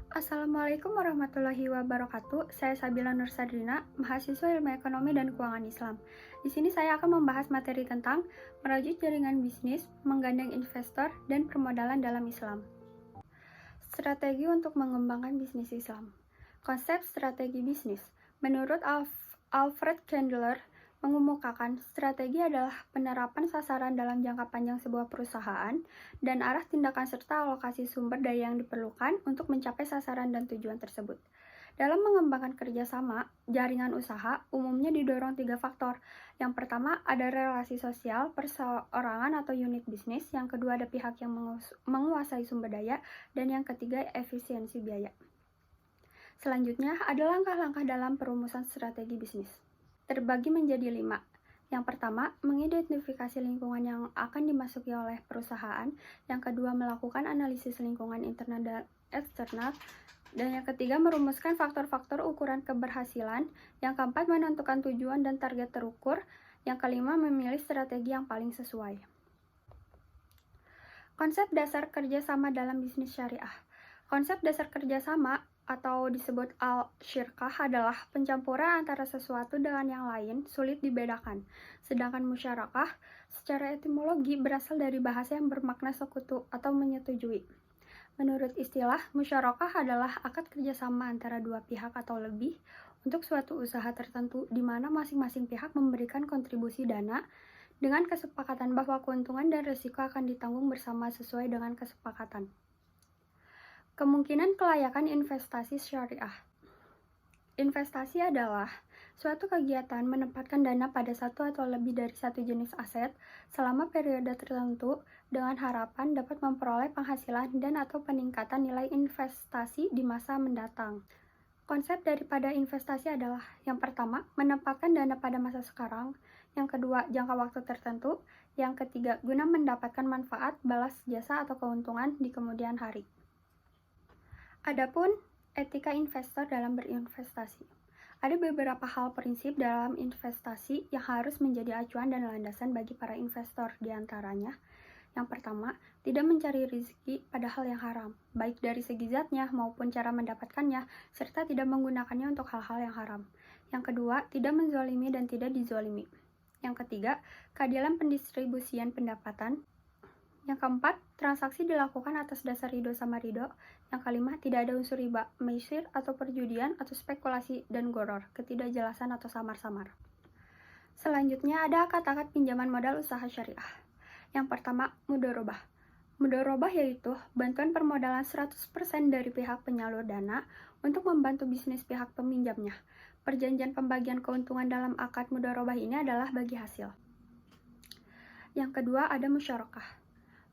Assalamualaikum warahmatullahi wabarakatuh. Saya Sabila Nur Sadrina, mahasiswa Ilmu Ekonomi dan Keuangan Islam. Di sini saya akan membahas materi tentang merajut jaringan bisnis, menggandeng investor, dan permodalan dalam Islam. Strategi untuk mengembangkan bisnis Islam. Konsep strategi bisnis. Menurut Alfred Candler, mengemukakan strategi adalah penerapan sasaran dalam jangka panjang sebuah perusahaan dan arah tindakan serta alokasi sumber daya yang diperlukan untuk mencapai sasaran dan tujuan tersebut. Dalam mengembangkan kerjasama, jaringan usaha umumnya didorong 3 faktor. Yang pertama, ada relasi sosial, perseorangan atau unit bisnis. Yang kedua, ada pihak yang menguasai sumber daya. Dan yang ketiga, efisiensi biaya. Selanjutnya, ada langkah-langkah dalam perumusan strategi bisnis. Terbagi menjadi 5. Yang pertama, mengidentifikasi lingkungan yang akan dimasuki oleh perusahaan. Yang kedua, melakukan analisis lingkungan internal dan eksternal. Dan yang ketiga, merumuskan faktor-faktor ukuran keberhasilan. Yang keempat, menentukan tujuan dan target terukur. Yang kelima, memilih strategi yang paling sesuai. Konsep dasar kerjasama dalam bisnis syariah. Konsep dasar kerjasama atau disebut al-syirkah adalah pencampuran antara sesuatu dengan yang lain, sulit dibedakan. Sedangkan musyarakah secara etimologi berasal dari bahasa yang bermakna sekutu atau menyetujui. Menurut istilah, musyarakah adalah akad kerjasama antara dua pihak atau lebih untuk suatu usaha tertentu di mana masing-masing pihak memberikan kontribusi dana dengan kesepakatan bahwa keuntungan dan risiko akan ditanggung bersama sesuai dengan kesepakatan. Kemungkinan kelayakan investasi syariah. Investasi adalah suatu kegiatan menempatkan dana pada satu atau lebih dari satu jenis aset selama periode tertentu dengan harapan dapat memperoleh penghasilan dan atau peningkatan nilai investasi di masa mendatang. Konsep daripada investasi adalah yang pertama, menempatkan dana pada masa sekarang, yang kedua, jangka waktu tertentu, yang ketiga, guna mendapatkan manfaat, balas jasa atau keuntungan di kemudian hari. Adapun etika investor dalam berinvestasi. Ada beberapa hal prinsip dalam investasi yang harus menjadi acuan dan landasan bagi para investor, di antaranya. Yang pertama, tidak mencari rezeki pada hal yang haram, baik dari segi zatnya maupun cara mendapatkannya, serta tidak menggunakannya untuk hal-hal yang haram. Yang kedua, tidak menzalimi dan tidak dizalimi. Yang ketiga, keadilan pendistribusian pendapatan. Yang keempat, transaksi dilakukan atas dasar ridho sama ridho. Yang kelima, tidak ada unsur riba, maisir atau perjudian atau spekulasi dan goror, ketidakjelasan atau samar-samar. Selanjutnya ada akad-akad pinjaman modal usaha syariah. Yang pertama, mudharabah. Mudharabah yaitu bantuan permodalan 100% dari pihak penyalur dana untuk membantu bisnis pihak peminjamnya. Perjanjian pembagian keuntungan dalam akad mudharabah ini adalah bagi hasil. Yang kedua ada musyarakah.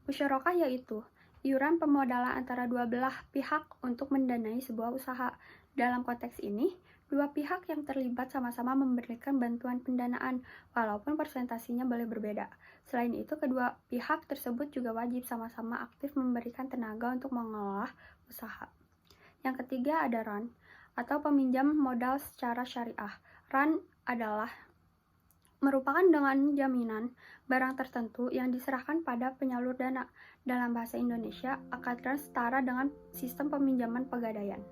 Musyarakah yaitu iuran pemodalan antara dua belah pihak untuk mendanai sebuah usaha. Dalam konteks ini, dua pihak yang terlibat sama-sama memberikan bantuan pendanaan, walaupun persentasinya boleh berbeda. Selain itu, kedua pihak tersebut juga wajib sama-sama aktif memberikan tenaga untuk mengelola usaha. Yang ketiga ada RAN, atau peminjam modal secara syariah. RAN adalah merupakan dengan jaminan barang tertentu yang diserahkan pada penyalur dana. Dalam bahasa Indonesia, akad RAN setara dengan sistem peminjaman pegadaian.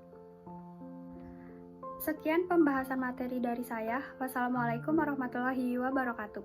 Sekian pembahasan materi dari saya. Wassalamualaikum warahmatullahi wabarakatuh.